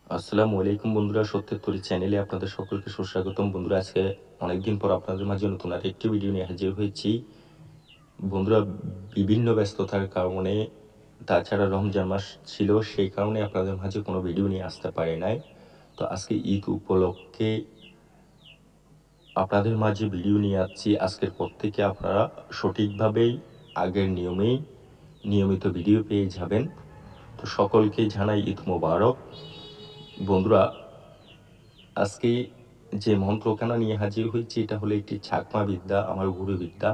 আসসালামু আলাইকুম বন্ধুরা, সত্যের তরী চ্যানেলে আপনাদের সকলকে সুস্বাগতম। বন্ধুরা, আজকে অনেকদিন পর আপনাদের মাঝে নতুন আরেকটি ভিডিও নিয়ে হাজির হয়েছি। বন্ধুরা, বিভিন্ন ব্যস্ততার কারণে, তাছাড়া রমজান মাস ছিল, সেই কারণে আপনাদের মাঝে কোনো ভিডিও নিয়ে আসতে পারে নাই। তো আজকে ঈদ উপলক্ষে আপনাদের মাঝে ভিডিও নিয়ে আসছি। আজকের পর থেকে আপনারা সঠিকভাবেই আগের নিয়মেই নিয়মিত ভিডিও পেয়ে যাবেন। তো সকলকে জানাই ঈদ মোবারক। বন্ধুরা, আজকে যে মন্ত্রখানা নিয়ে হাজির হয়েছি, এটা হলো একটি ছাকমা বিদ্যা, আমার গুরু বিদ্যা।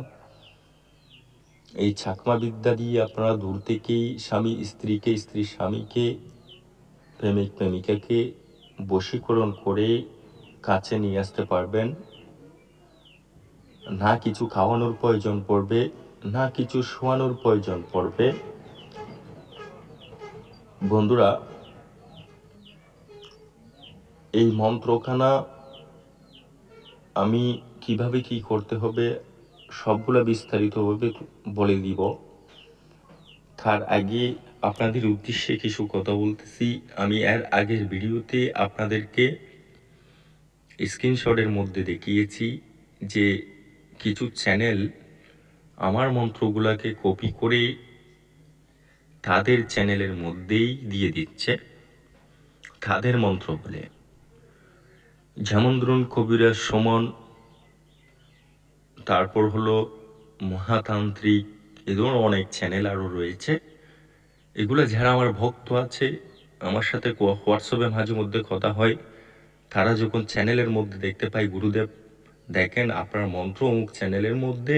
এই ছাকমা বিদ্যা দিয়ে আপনারা দূর থেকেই স্বামী স্ত্রীকে, স্ত্রী স্বামীকে, প্রেমিক প্রেমিকাকে বশীকরণ করে কাছে নিয়ে আসতে পারবেন। না কিছু খাওয়ানোর প্রয়োজন পড়বে, না কিছু শোয়ানোর প্রয়োজন পড়বে। বন্ধুরা, এই মন্ত্রখানা আমি কিভাবে কি করতে হবে সবগুলা বিস্তারিতভাবে বলে দিব। তার আগে আপনাদের উদ্দেশ্যে কিছু কথা বলতেছি। আমি এর আগের ভিডিওতে আপনাদেরকে স্ক্রিনশটের মধ্যে দেখিয়েছি যে কিছু চ্যানেল আমার মন্ত্রগুলাকে কপি করে তাদের চ্যানেলের মধ্যেই দিয়ে দিচ্ছে তাদের মন্ত্র বলে। যেমন ধরুন কবিরাজ সুমন, তারপর হলো মহাতান্ত্রিক, এ ধরনের অনেক চ্যানেল আরও রয়েছে। এগুলো যারা আমার ভক্ত আছে, আমার সাথে হোয়াটসঅ্যাপে মাঝে মধ্যে কথা হয়, তারা যখন চ্যানেলের মধ্যে দেখতে পাই গুরুদেব দেখেন আপনার মন্ত্র অমুক চ্যানেলের মধ্যে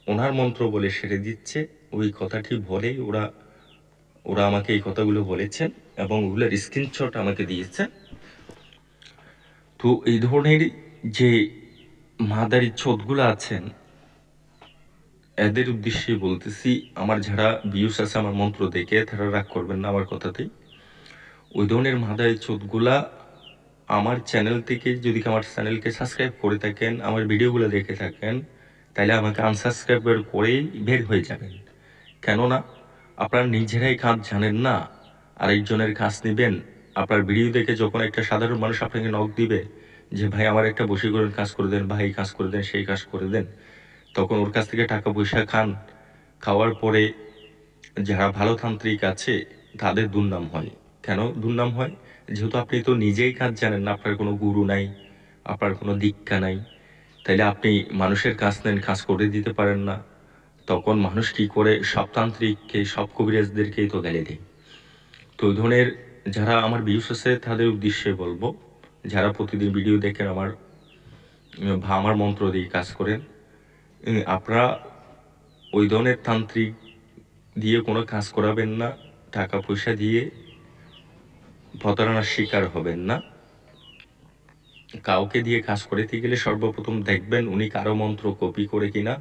ওনার মন্ত্র বলে সেরে দিচ্ছে, ওই কথাটি বলেই ওরা আমাকে এই কথাগুলো বলেছেন এবং ওগুলোর স্ক্রিনশট আমাকে দিয়েছেন। তো এই ধরনের যে মাদারি ছোটগুলো আছেন, এদের উদ্দেশ্যে বলতেছি, আমার যারা ভিউস আছে আমার মন্ত্র দেখে, তারা রাগ করবেন না আমার কথাতেই। ওই ধরনের মাদারি ছোটগুলা আমার চ্যানেল থেকে, যদি আমার চ্যানেলকে সাবস্ক্রাইব করে থাকেন, আমার ভিডিওগুলো দেখে থাকেন, তাহলে আমাকে আনসাবস্ক্রাইব করেই বের হয়ে যাবেন। কেননা আপনারা নিজেরাই কাজ জানেন না, আরেকজনের কাজ নেবেন। আপনার ভিডিও দেখে যখন একটা সাধারণ মানুষ আপনাকে নক দিবে যে ভাই আমার একটা বশীকরণ কাজ করে দেন, ভাই কাজ করে দেন, সেই কাজ করে দেন, তখন ওর কাছ থেকে টাকা পয়সা খান। খাওয়ার পরে যারা ভালো তান্ত্রিক আছে তাদের দুর্নাম হয়। কেন দুর্নাম হয়? যেহেতু আপনি তো নিজেই কাজ জানেন না, আপনার কোনো গুরু নাই, আপনার কোনো দীক্ষা নাই, তাইলে আপনি মানুষের কাজ নেন, কাজ করে দিতে পারেন না। তখন মানুষ কি করে? সব তান্ত্রিককে, সব কবিরাজদেরকেই তো গালি দেয়। তো ওই ধরনের যারা আমার ভিউস আছে তাদের উদ্দেশ্যে বলবো, যারা প্রতিদিন ভিডিও দেখেন আমার মন্ত্র দিয়ে কাজ করেন, আপনারা ওই ধরনের তান্ত্রিক দিয়ে কোনো কাজ করাবেন না, টাকা পয়সা দিয়ে প্রতারণার শিকার হবেন না। কাউকে দিয়ে কাজ করাতে গেলে সর্বপ্রথম দেখবেন উনি কারো মন্ত্র কপি করে কিনা।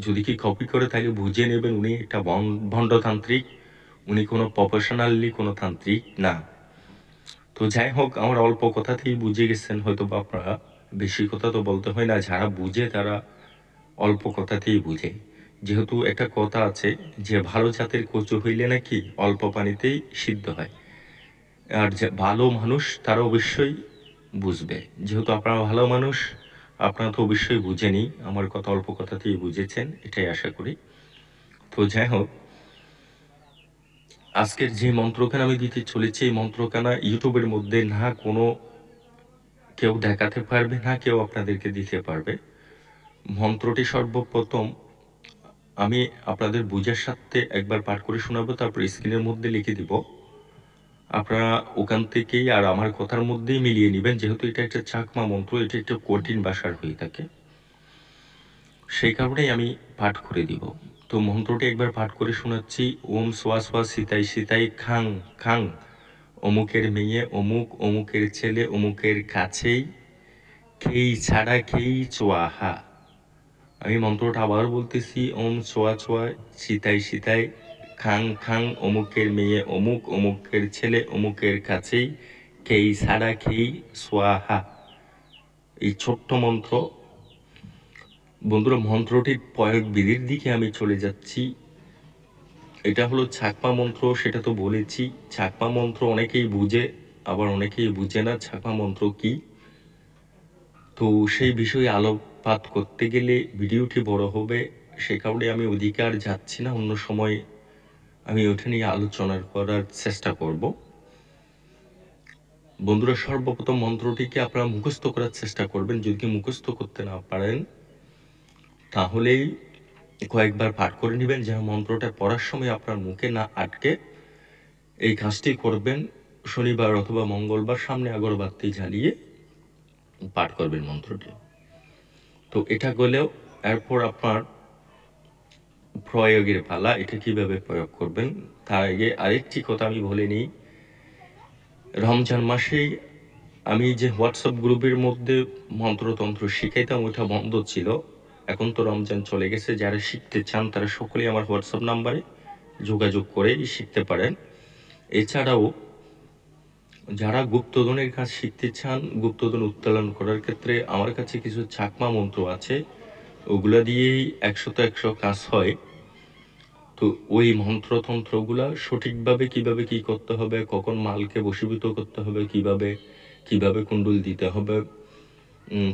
যদি কি কপি করে তাহলে বুঝে নেবেন উনি একটা ভণ্ডতান্ত্রিক, উনি কোনো প্রফেশনালি কোনো তান্ত্রিক না। তো যাই হোক, আমার অল্প কথাতেই বুঝে গেছেন হয়তো বা আপনারা, বেশি কথা তো বলতে হয় না, যারা বুঝে তারা অল্প কথাতেই বুঝে। যেহেতু একটা কথা আছে যে ভালো জাতের কচু হইলে নাকি অল্প পানিতেই সিদ্ধ হয়, আর যে ভালো মানুষ তারা অবশ্যই বুঝবে। যেহেতু আপনারা ভালো মানুষ, আপনারা তো অবশ্যই বুঝেনি, আমার কথা অল্প কথাতেই বুঝেছেন, এটাই আশা করি। তো যাই হোক, আজকের যে মন্ত্রখানা আমি দিতে চলেছি, এই মন্ত্রখানা ইউটিউবের মধ্যে না কোনো কেউ দেখাতে পারবে, না কেউ আপনাদেরকে দিতে পারবে। মন্ত্রটি সর্বপ্রথম আমি আপনাদের বুঝার সাথে একবার পাঠ করে শোনাবো, তারপর স্ক্রিনের মধ্যে লিখে দিব। আপনারা ওখান থেকেই আর আমার কথার মধ্যেই মিলিয়ে নেবেন। যেহেতু এটা একটা চাকমা মন্ত্র, এটা একটা কঠিন ভাষার হয়ে থাকে, সেই কারণেই আমি পাঠ করে দিব। তো মন্ত্রটি একবার পাঠ করে শোনাচ্ছি। ওম সোয়া সোয়া সিতাই সিতাই খাং খাং, অমুকের মেয়ে অমুক, অমুকের ছেলে অমুকের কাছেই, খেই ছাড়া খেই চোয়াহা। আমি মন্ত্রটা আবার বলতেছি। ওম ছোয়া ছোয়া সিতাই সিতাই খাং খাং, অমুকের মেয়ে অমুক, অমুকের ছেলে অমুকের কাছেই, খেই ছাড়া খেই সোয়াহা। এই ছোট্ট মন্ত্র। বন্ধুরা, মন্ত্রটির প্রয়োগ বিধির দিকে আমি চলে যাচ্ছি। এটা হলো ছাকমা মন্ত্র, সেটা তো বলেছি। ছাকমা মন্ত্র অনেকেই বুঝে, আবার অনেকেই বুঝে না ছাকমা মন্ত্র কি। তো সেই বিষয়ে আলোকপাত করতে গেলে ভিডিওটি বড় হবে, সে কারণে আমি ওদিকে আর যাচ্ছি না। অন্য সময় আমি ওটা নিয়ে আলোচনা করার চেষ্টা করব। বন্ধুরা, সর্বপ্রথম মন্ত্রটিকে আপনারা মুখস্থ করার চেষ্টা করবেন। যদি মুখস্থ করতে না পারেন তাহলেই কয়েকবার পাঠ করে নেবেন, যেন মন্ত্রটা পড়ার সময় আপনার মুখে না আটকে। এই কাজটি করবেন শনিবার অথবা মঙ্গলবার, সামনে আগরবাতি জ্বালিয়ে পাঠ করবেন মন্ত্রটি। তো এটা করলেও এরপর আপনার প্রয়োগের পালা। এটা কিভাবে প্রয়োগ করবেন তার আগে আরেকটি কথা আমি বলে নিই। রমজান মাসেই আমি যে হোয়াটসঅ্যাপ গ্রুপের মধ্যে মন্ত্রতন্ত্র শিখাইতাম, ওইটা বন্ধ ছিল। এখন তো রমজান চলে গেছে। যারা শিখতে চান তারা সকলেই আমার হোয়াটসঅ্যাপ নাম্বারে যোগাযোগ করে শিখতে পারেন। এছাড়াও যারা গুপ্তধনের কাজ শিখতে চান, গুপ্তধন উত্তোলন করার ক্ষেত্রে আমার কাছে কিছু ছাকমা মন্ত্র আছে, ওগুলা দিয়েই 100 কাজ হয়। তো ওই মন্ত্রতন্ত্রগুলা সঠিকভাবে কিভাবে কি করতে হবে, কখন মালকে বশীভূত করতে হবে, কিভাবে কুণ্ডল দিতে হবে,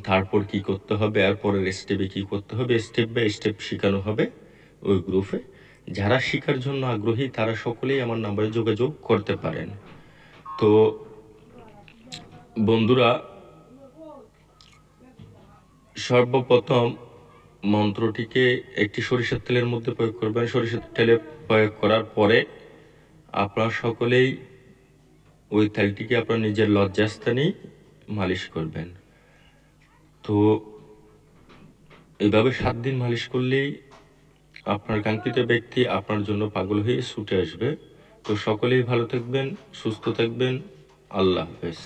তারপর কি করতে হবে, এরপরের স্টেপে কি করতে হবে, স্টেপ বাই স্টেপ শেখানো হবে ওই গ্রুপে। যারা শেখার জন্য আগ্রহী তারা সকলেই আমার নাম্বারে যোগাযোগ করতে পারেন। তো বন্ধুরা, সর্বপ্রথম মন্ত্রটিকে একটি সরিষার তেলের মধ্যে প্রয়োগ করবেন। সরিষার তেলে প্রয়োগ করার পরে আপনারা সকলেই ওই তেলটিকে আপনার নিজের লজ্জাস্থানেই মালিশ করবেন। তো এইভাবে 7 দিন মালিশ করলেই আপনার কাঙ্ক্ষিত ব্যক্তি আপনার জন্য পাগল হয়ে ছুটে আসবে। তো সকলেই ভালো থাকবেন, সুস্থ থাকবেন। আল্লাহ হাফেজ।